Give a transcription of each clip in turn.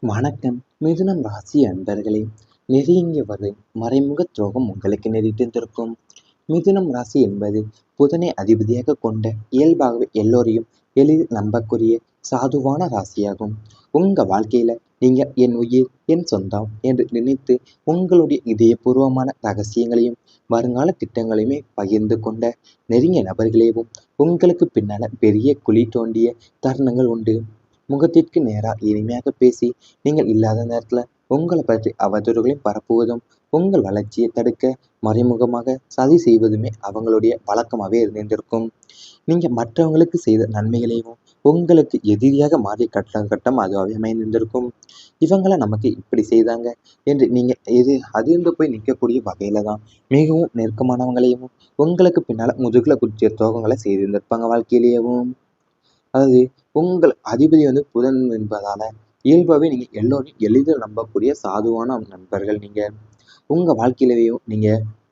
வணக்கம். மிதுனம் ராசி அன்பர்களே, நெருங்கி வரும் மறைமுக துரோகம் உங்களுக்கு நேரிட்டிருந்திருக்கும். மிதுனம் ராசி என்பது புதனை அதிபதியாக கொண்ட இயல்பாகவே எல்லோரையும் எளிதில் நம்பக்கூடிய சாதுவான ராசியாகும். உங்க வாழ்க்கையில நீங்க என் உயிர், என் சொந்தம் என்று நினைத்து உங்களுடைய இதயபூர்வமான ரகசியங்களையும் வருங்கால திட்டங்களையுமே பகிர்ந்து கொண்ட நெருங்கிய நபர்களேவும் உங்களுக்கு பின்னால பெரிய குழி தோண்டிய தருணங்கள் உண்டு. முகத்திற்கு நேரா இனிமையாக பேசி நீங்கள் இல்லாத நேரத்துல உங்களை பற்றி அவதூறுகளையும் பரப்புவதும், உங்கள் வளர்ச்சியை தடுக்க மறைமுகமாக சதி செய்வதுமே அவங்களுடைய வழக்கமாகவே இருந்திருக்கும். நீங்க மற்றவங்களுக்கு செய்த நன்மைகளையும் உங்களுக்கு எதிரியாக மாறி கட்டம் அதுவாகவே அமைந்திருந்திருக்கும். இவங்களை நமக்கு இப்படி செய்தாங்க என்று நீங்க அதிர்ந்து போய் நிற்கக்கூடிய வகையில தான் மிகவும் நெருக்கமானவங்களையும் உங்களுக்கு பின்னால முதுகுல குத்திய துரோகங்களை செய்திருந்திருப்பாங்க வாழ்க்கையிலேயும். அதாவது உங்கள் அதிபதி புதன் என்பதால இயல்பாகவே நீங்க எல்லோரையும் எளிதில் நம்பக்கூடிய சாதுவான நண்பர்கள் நீங்க. உங்க வாழ்க்கையிலேயும் நீங்க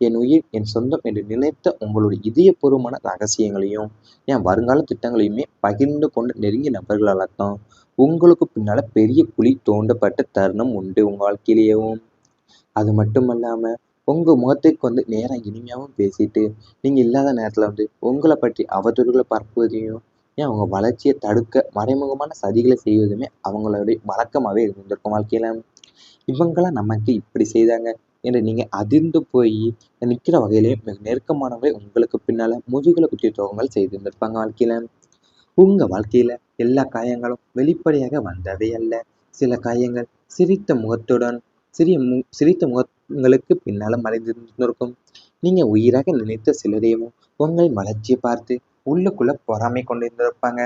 என் உயிர், என் சொந்தம் என்று நினைத்த உங்களுடைய இதயபூர்வமான ரகசியங்களையும் என் வருங்கால திட்டங்களையுமே பகிர்ந்து கொண்டு நெருங்கிய நபர்களால் தான் உங்களுக்கு பின்னால பெரிய குழி தோண்டப்பட்ட தருணம் உண்டு உங்க வாழ்க்கையிலேயும். அது மட்டுமல்லாம உங்க முகத்துக்கு நேரா இனிமையாகவும் பேசிட்டு நீங்க இல்லாத நேரத்துல உங்களை பற்றி அவதூறுகளை பரப்புவதையும் அவங்க வளர்ச்சியை தடுக்க மறைமுகமான சதிகளை செய்வதுமே அவங்களுடைய வழக்கமாகவே இருந்திருக்கும் வாழ்க்கையில. இவங்களாம் நமக்கு இப்படி செய்தாங்க என்று நீங்க அதிர்ந்து போய் நிற்கிற வகையிலே மிக நெருக்கமானவரை உங்களுக்கு பின்னால முதுகுல குத்திய துரோகங்கள் செய்திருந்திருப்பாங்க வாழ்க்கையில. உங்க வாழ்க்கையில எல்லா காயங்களும் வெளிப்படையாக வந்தவை அல்ல. சில காயங்கள் சிரித்த முகத்துடன் சிரித்த முகங்களுக்கு பின்னால மறைந்திருந்திருக்கும். நீங்க உயிராக நினைத்த சிலரையும் உங்களின் வளர்ச்சியை பார்த்து உள்ளுக்குள்ள பொறாமை கொண்டிருந்திருப்பாங்க.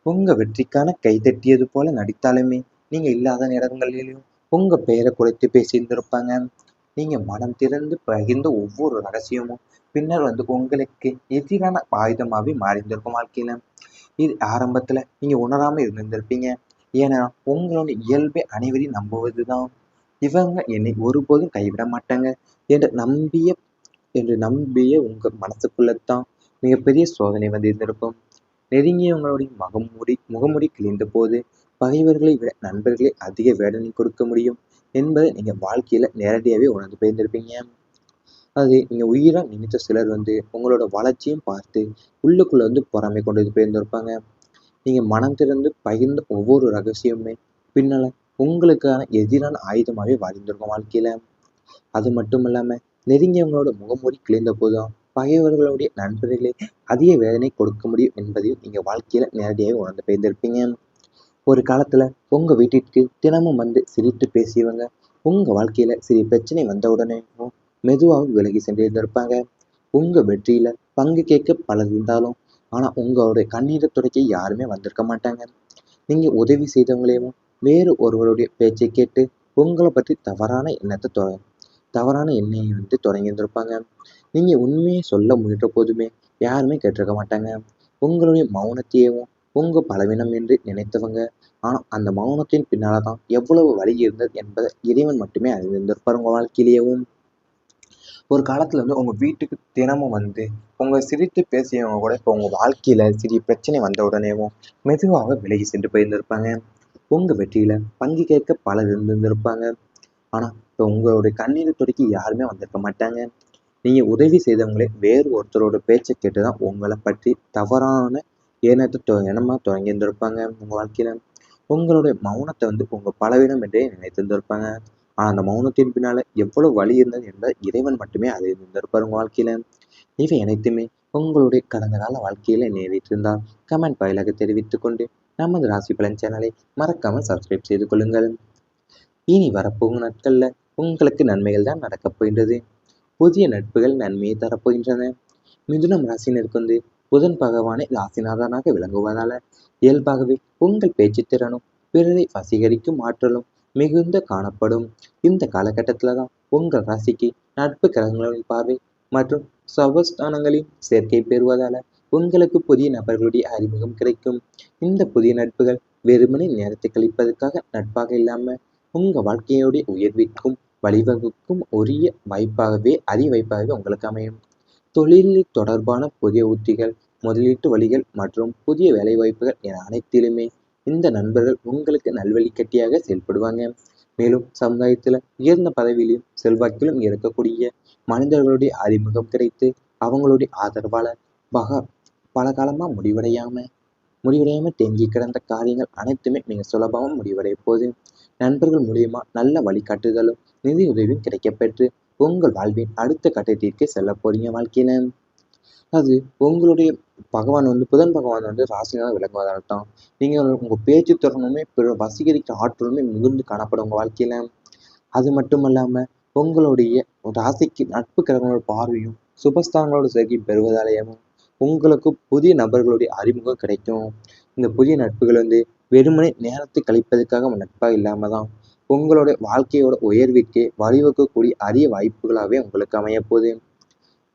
உங்க வெற்றிக்கான கைதட்டியது போல நடித்தாலுமே நீங்க இல்லாத நேரங்களிலும் உங்க பெயரை குறைத்து பேசியிருந்திருப்பாங்க. நீங்க மனம் திறந்து பகிர்ந்த ஒவ்வொரு ரகசியமும் பின்னர் உங்களுக்கு எதிரான ஆயுதமாகவே மாறியிருந்திருக்கும் வாழ்க்கையில. இது ஆரம்பத்துல நீங்க உணராம இருந்திருப்பீங்க. ஏன்னா உங்களோட இயல்பை அனைவரையும் நம்புவதுதான். இவங்க என்னை ஒருபோதும் கைவிட மாட்டாங்க என்று நம்பிய உங்க மனசுக்குள்ளத்தான் மிகப்பெரிய சோதனை இருந்திருக்கும். நெருங்கியவங்களுடைய முகமுடி கிழிந்த போது பகைவர்களை விட நண்பர்களே அதிக வேதனை கொடுக்க முடியும் என்பதை நீங்க வாழ்க்கையில நேரடியாகவே உணர்ந்து போயிருந்திருப்பீங்க. அது நீங்க உயிரா நினைத்த சிலர் உங்களோட வளர்ச்சியும் பார்த்து உள்ளுக்குள்ள பொறாமை கொண்டு போயிருந்திருப்பாங்க. நீங்க மனம் திறந்து பகிர்ந்த ஒவ்வொரு ரகசியமுமே பின்னால உங்களுக்கான எதிரான ஆயுதமாகவே வாழ்ந்திருக்கும் வாழ்க்கையில. அது மட்டும் இல்லாம நெருங்கியவங்களோட முகமூடி கிழிந்த போதும் பகைவர்களுடைய நண்பர்களே அதிக வேதனை கொடுக்க முடியும் என்பதையும் நீங்க வாழ்க்கையில நேரடியாக உணர்ந்து போயிருந்திருப்பீங்க. ஒரு காலத்துல உங்க வீட்டிற்கு தினமும் சிரித்து பேசியவங்க உங்க வாழ்க்கையில சிறிய பிரச்சனை வந்த உடனே மெதுவாக விலகி சென்றிருந்திருப்பாங்க. உங்க வெற்றியில பங்கு கேட்க பலர் இருந்தாலும் ஆனா உங்களுடைய கண்ணீரை துடைக்க யாருமே வந்திருக்க மாட்டாங்க. நீங்க உதவி செய்தவங்களையும் வேறு ஒருவருடைய பேச்சை கேட்டு உங்களை பற்றி தவறான எண்ணெயை தொடங்கியிருந்திருப்பாங்க. நீங்க உண்மையை சொல்ல முயன்ற போதுமே யாருமே கேட்டிருக்க மாட்டாங்க. உங்களுடைய மௌனத்தையும் உங்க பலவீனம் என்று நினைத்தவங்க ஆனா அந்த மௌனத்தின் பின்னால்தான் எவ்வளவு வலி இருந்தது என்பதை இறைவன் மட்டுமே அறிந்திருப்பார் உங்க வாழ்க்கையிலேயும். ஒரு காலத்துல உங்க வீட்டுக்கு தினமும் உங்க சிரித்து பேசியவங்க கூட இப்போ உங்க வாழ்க்கையில சிறிய பிரச்சனை வந்த உடனேவும் மெதுவாக விலகி சென்று போயிருந்திருப்பாங்க. உங்க வெற்றியில பங்கு கேட்க பலர் இருந்திருப்பாங்க. ஆனா இப்போ உங்களுடைய கண்ணீரை துடைக்க யாருமே வந்திருக்க மாட்டாங்க. நீங்க உதவி செய்தவங்களே வேறு ஒருத்தரோட பேச்சை கேட்டுதான் உங்களை பற்றி தவறான எண்ணமா தொடங்கியிருந்திருப்பாங்க உங்க வாழ்க்கையில. உங்களுடைய மௌனத்தை உங்க பலவீனம் என்றே நினைத்திருந்திருப்பாங்க. ஆனா அந்த மௌனத்தின் பின்னால எவ்வளவு வலி இருந்தது என்பதை இறைவன் மட்டுமே அறிந்திருப்பார் உங்க வாழ்க்கையில. இவை அனைத்துமே உங்களுடைய கடந்த கால வாழ்க்கையில நேரிட்டிருந்தால் கமெண்ட் வாயிலாக தெரிவித்துக் கொண்டு நமது ராசி பலன் சேனலை மறக்காமல் சப்ஸ்கிரைப் செய்து கொள்ளுங்கள். இனி வரப்போகும் நாட்கள்ல உங்களுக்கு நன்மைகள் தான் நடக்கப் போகின்றது. புதிய நட்புகள் நன்மையை தரப்போகின்றன. மிதுனம் ராசினருக்கு புதன் பகவானை ராசிநாதனாக விளங்குவதால இயல்பாகவே உங்கள் பேச்சு திறனும் பிறரை வசீகரிக்கும் ஆற்றலும் மிகுந்த காணப்படும். இந்த காலகட்டத்துல தான் உங்கள் ராசிக்கு நட்பு கிரகங்களின் பார்வை மற்றும் சவஸ்தானங்களின் சேர்க்கை பெறுவதால உங்களுக்கு புதிய நபர்களுடைய அறிமுகம் கிடைக்கும். இந்த புதிய நட்புகள் வெறுமனே நேரத்தை கழிப்பதற்காக நட்பாக இல்லாம உங்க வாழ்க்கையோடைய உயர்விற்கும் வழிவகுக்கும் அரிய வாய்ப்பாகவே உங்களுக்கு அமையும். தொழிலில் தொடர்பான புதிய உத்திகள், முதலீட்டு வழிகள் மற்றும் புதிய வேலைவாய்ப்புகள் என அனைத்திலுமே இந்த நண்பர்கள் உங்களுக்கு நல்வழிகாட்டியாக செயல்படுவாங்க. மேலும் சமுதாயத்துல உயர்ந்த பதவியிலும் செல்வாக்கிலும் இருக்கக்கூடிய மனிதர்களுடைய அறிமுகம் கிடைத்து அவங்களுடைய ஆதரவால பக பல காலமா முடிவடையாம தேங்கி கிடந்த காரியங்கள் அனைத்துமே நீங்க சுலபமா முடிவடைய போது நண்பர்கள் மூலியமா நல்ல வழிகாட்டுதலும் நிதி உதவியும் கிடைக்கப்பெற்று உங்கள் வாழ்வின் அடுத்த கட்டத்திற்கு செல்ல போறீங்க வாழ்க்கையில. அது உங்களுடைய புதன் பகவான் ராசினால விளங்குவதால் தான் நீங்க உங்க பேச்சு திறனுமே வசீகரிக்கிற ஆற்றலுமே மிகுந்து காணப்படும் உங்க வாழ்க்கையில. அது மட்டும் இல்லாம உங்களுடைய ராசிக்கு நட்பு கிரகங்களோட பார்வையும் சுபஸ்தானங்களோட சேர்க்கை பெறுவதாலேயும் உங்களுக்கு புதிய நபர்களுடைய அறிமுகம் கிடைக்கும். இந்த புதிய நட்புகள் வெறுமனே நேரத்தை கழிப்பதற்காக நட்பா இல்லாம தான் உங்களுடைய வாழ்க்கையோட உயர்விற்கு வழிவகுக்கக்கூடிய அரிய வாய்ப்புகளாகவே உங்களுக்கு அமையப்போகுது.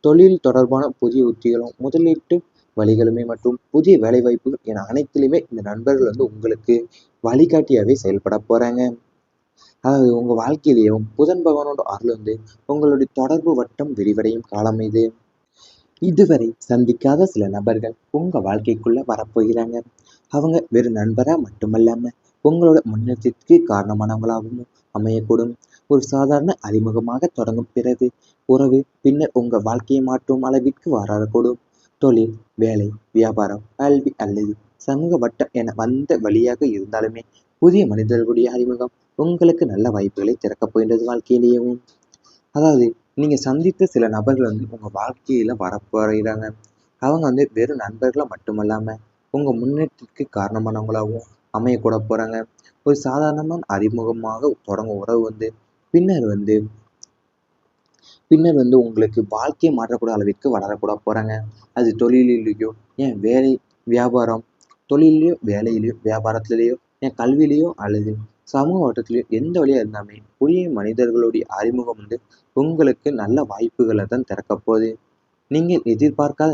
தொழில் தொடர்பான புதிய உத்திகளும் முதலீட்டு வழிகளுமே மற்றும் புதிய வேலைவாய்ப்புகள் என அனைத்திலுமே இந்த நண்பர்கள் உங்களுக்கு வழிகாட்டியாவே செயல்பட போறாங்க. அதாவது உங்க வாழ்க்கையிலேயும் புதன் பகவானோட அருள் உங்களுடைய தொடர்பு வட்டம் விரிவடையும் காலம் இது. இதுவரை சந்திக்காத சில நபர்கள் உங்க வாழ்க்கைக்குள்ள வரப்போகிறாங்க. அவங்க வெறும் நண்பரா மட்டுமல்லாம உங்களோட முன்னேற்றத்திற்கு காரணமானவங்களாகவும் அமையக்கூடும். ஒரு சாதாரண அறிமுகமாக தொடங்கும் பிறகு உறவு பின்னர் உங்க வாழ்க்கையை மாற்றும் அளவிற்கு வரக்கூடும். தொழில், வேலை, வியாபாரம், கல்வி அல்லது சமூக வட்டம் என வந்த வழியாக இருந்தாலுமே புதிய மனிதர்களுடைய அறிமுகம் உங்களுக்கு நல்ல வாய்ப்புகளை திறக்கப் போகின்றது வாழ்க்கையிலேயும். அதாவது நீங்க சந்தித்த சில நபர்கள் உங்க வாழ்க்கையில வரப்போகிறாங்க. அவங்க வெறும் நண்பர்களா மட்டுமல்லாம உங்க முன்னேற்றத்திற்கு காரணமானவங்களாகவும் அமையக்கூட போறாங்க. ஒரு சாதாரணமான அறிமுகமாக தொடங்கும் உறவு பின்னர் பின்னர் உங்களுக்கு வாழ்க்கையை மாற்றக்கூடிய அளவிற்கு வளரக்கூட போறாங்க. அது தொழிலிலேயோ, ஏன் வேலை, வியாபாரம், தொழிலையோ, வேலையிலையோ, வியாபாரத்திலேயோ, ஏன் கல்வியிலேயோ அல்லது சமூக வட்டத்திலேயோ எந்த வழியா இருந்தாலுமே புதிய மனிதர்களுடைய அறிமுகம் உங்களுக்கு நல்ல வாய்ப்புகளை தான் திறக்க போகுது. நீங்க எதிர்பார்க்காத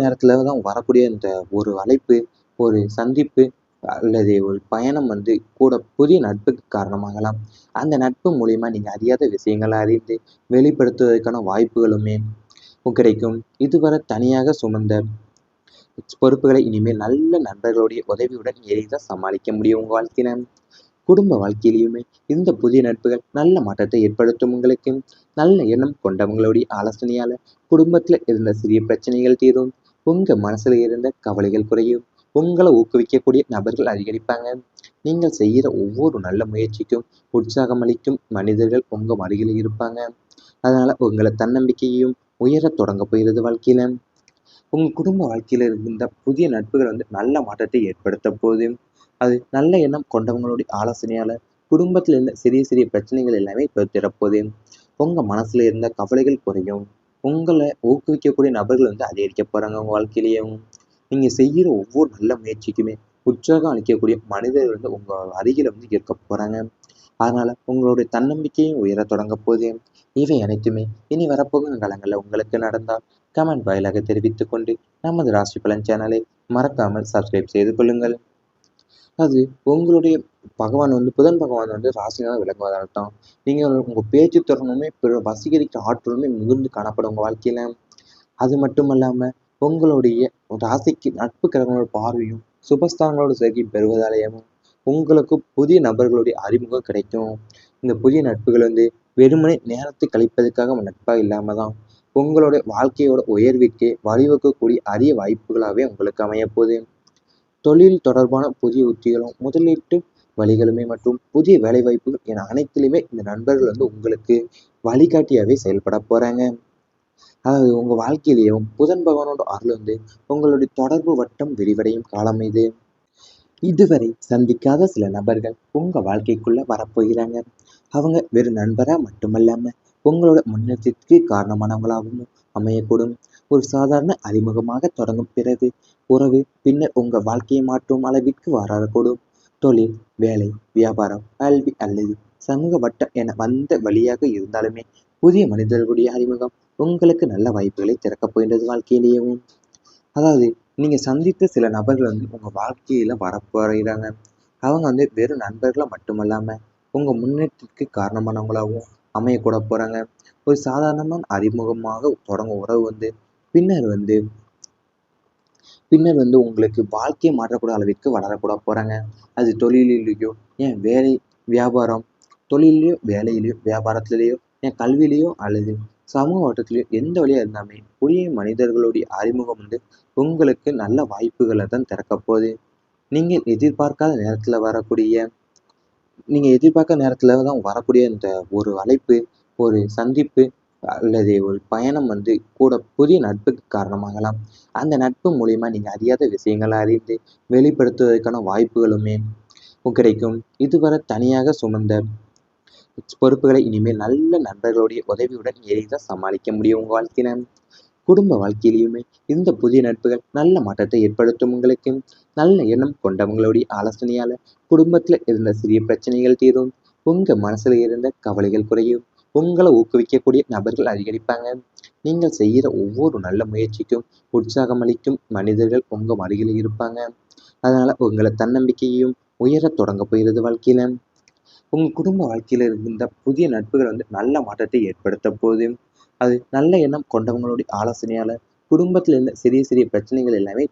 நேரத்துல தான் வரக்கூடிய இந்த ஒரு அழைப்பு, ஒரு சந்திப்பு அல்லது ஒரு பயணம் கூட புதிய நட்புக்கு காரணமாகலாம். அந்த நட்பு மூலியமா நீங்க அறியாத விஷயங்களை அறிந்து வெளிப்படுத்துவதற்கான வாய்ப்புகளுமே கிடைக்கும். இதுவரை தனியாக சுமந்த பொறுப்புகளை இனிமேல் நல்ல நண்பர்களுடைய உதவியுடன் எளிதாக சமாளிக்க முடியும் உங்க வாழ்க்கையில. குடும்ப வாழ்க்கையிலையுமே இந்த புதிய நட்புகள் நல்ல மாற்றத்தை ஏற்படுத்தும் உங்களுக்கு. நல்ல எண்ணம் கொண்டவங்களுடைய ஆலோசனையால குடும்பத்துல இருந்த சிறிய பிரச்சனைகள் தீரும். உங்க மனசுல இருந்த கவலைகள் குறையும். உங்களை ஊக்குவிக்கக்கூடிய நபர்கள் அதிகரிப்பாங்க. நீங்கள் செய்கிற ஒவ்வொரு நல்ல முயற்சிக்கும் உற்சாகம் அளிக்கும் மனிதர்கள் உங்க அருகில் இருப்பாங்க. அதனால உங்களை தன்னம்பிக்கையையும் உயர தொடங்க போகிறது வாழ்க்கையில. உங்க குடும்ப வாழ்க்கையில இருந்த புதிய நட்புகள் நல்ல மாற்றத்தை ஏற்படுத்த போகுது. அது நல்ல எண்ணம் கொண்டவங்களுடைய ஆலோசனையால குடும்பத்துல இருந்த சிறிய சிறிய பிரச்சனைகள் எல்லாமே இப்போ திறப்போகுது. உங்க மனசுல இருந்த கவலைகள் குறையும். உங்களை ஊக்குவிக்கக்கூடிய நபர்கள் அதிகரிக்க போறாங்க உங்க வாழ்க்கையிலேயும். நீங்க செய்கிற ஒவ்வொரு நல்ல முயற்சிக்குமே உற்சாகம் அளிக்கக்கூடிய மனிதர்கள் உங்க அருகில இருக்க போறாங்க. அதனால உங்களுடைய தன்னம்பிக்கையும் உயர தொடங்க போகுது. இவை அனைத்துமே இனி வரப்போகும் காலங்களில் உங்களுக்கு நடந்தால் கமெண்ட் வாயிலாக தெரிவித்துக் கொண்டு நமது ராசி பலன் சேனலை மறக்காமல் சப்ஸ்கிரைப் செய்து கொள்ளுங்கள். அது உங்களுடைய புதன் பகவான் ராசினால விளங்குவதால் தான் நீங்க உங்க பேச்சு திறனுமே வசீகரிக்கிற ஆற்றலுமே மிகுந்து காணப்படும் உங்க வாழ்க்கையில. அது மட்டும் இல்லாம உங்களுடைய ராசிக்கு நட்பு கிரகங்களோட பார்வையும் சுபஸ்தானங்களோட சேர்க்கை பெறுவதாலேயும் உங்களுக்கு புதிய நபர்களுடைய அறிமுகம் கிடைக்கும். இந்த புதிய நட்புகள் வெறுமனே நேரத்தை கழிப்பதற்காக நட்பா இல்லாம தான் உங்களுடைய வாழ்க்கையோட உயர்விற்கு வழிவகுக்கக்கூடிய அரிய வாய்ப்புகளாகவே உங்களுக்கு அமையப்போகுது. தொழில் தொடர்பான புதிய உத்திகளும் முதலீட்டு வழிகளுமே மற்றும் புதிய வேலைவாய்ப்புகள் என அனைத்திலுமே இந்த நண்பர்கள் உங்களுக்கு வழிகாட்டியாவே செயல்பட போறாங்க. அதாவது உங்க வாழ்க்கையிலேயும் புதன் பகவானோட அருள் உங்களுடைய தொடர்பு வட்டம் விரிவடையும் காலம் இது. இதுவரை சந்திக்காத சில நபர்கள் உங்க வாழ்க்கைக்குள்ள வரப்போகிறாங்க. அவங்க வெறும் நண்பரா மட்டுமல்லாம உங்களோட முன்னேற்றத்திற்கு காரணமானவங்களாகவும் அமையக்கூடும். ஒரு சாதாரண அறிமுகமாக தொடங்கும் பிறகு உறவு பின்னர் உங்க வாழ்க்கையை மாற்றும் அளவிற்கு வரக்கூடும். தொழில், வேலை, வியாபாரம், கல்வி அல்லது சமூக வட்டம் என வந்த வழியாக இருந்தாலுமே புதிய மனிதர்களுடைய அறிமுகம் உங்களுக்கு நல்ல வாய்ப்புகளை திறக்கப் போகின்றது வாழ்க்கையிலேயும். அதாவது நீங்க சந்தித்த சில நபர்கள் உங்க வாழ்க்கையில வரப்போகிறாங்க. அவங்க வெறும் நண்பர்களா மட்டுமல்லாம உங்க முன்னேற்றத்திற்கு காரணமானவங்களாகவும் அமையக்கூட போறாங்க. ஒரு சாதாரணமான அறிமுகமாக தொடங்கும் உறவு பின்னர் பின்னர் உங்களுக்கு வாழ்க்கையை மாற்றக்கூடிய அளவிற்கு வளரக்கூட போகிறாங்க. அது தொழிலிலேயோ, ஏன் வேலை, வியாபாரம், தொழில்லையோ, வேலையிலையோ, வியாபாரத்திலேயோ, ஏன் கல்வியிலையோ அல்லது சமூக ஓட்டத்திலேயோ எந்த வழியா இருந்தாலுமே புதிய மனிதர்களுடைய அறிமுகம் உங்களுக்கு நல்ல வாய்ப்புகளை தான் திறக்கப் போகுது. நீங்கள் எதிர்பார்க்காத நேரத்தில் வரக்கூடிய தான் வரக்கூடிய இந்த ஒரு அழைப்பு, ஒரு சந்திப்பு அல்லது ஒரு பயணம் கூட புதிய நட்புக்கு காரணமாகலாம். அந்த நட்பு மூலியமா நீங்க அறியாத விஷயங்களை அறிந்து வெளிப்படுத்துவதற்கான வாய்ப்புகளுமே கிடைக்கும். இதுவரை தனியாக சுமந்த பொறுப்புகளை இனிமேல் நல்ல நண்பர்களுடைய உதவியுடன் எளிதாக சமாளிக்க முடியும் உங்க வாழ்க்கையில. குடும்ப வாழ்க்கையிலையுமே இந்த புதிய நட்புகள் நல்ல மாற்றத்தை ஏற்படுத்தும் உங்களுக்கு. நல்ல எண்ணம் கொண்டவங்களுடைய ஆலோசனையால குடும்பத்துல இருந்த சிறிய பிரச்சனைகள் தீரும். உங்க மனசுல இருந்த கவலைகள் குறையும். உங்களை ஊக்குவிக்கக்கூடிய நபர்கள் அதிகரிப்பாங்க. நீங்கள் செய்கிற ஒவ்வொரு நல்ல முயற்சிக்கும் உற்சாகம் அளிக்கும் மனிதர்கள் உங்க அருகில் இருப்பாங்க. அதனால உங்களை தன்னம்பிக்கையும் உயரத் தொடங்க போகிறது வாழ்க்கையில. உங்க குடும்ப வாழ்க்கையில இருந்த புதிய நட்புகள் நல்ல மாற்றத்தை ஏற்படுத்த போகுது. அது நல்ல எண்ணம் கொண்டவங்களுடைய ஆலோசனையால குடும்பத்துல இருந்த சிறிய சிறிய பிரச்சனைகள் எல்லாமே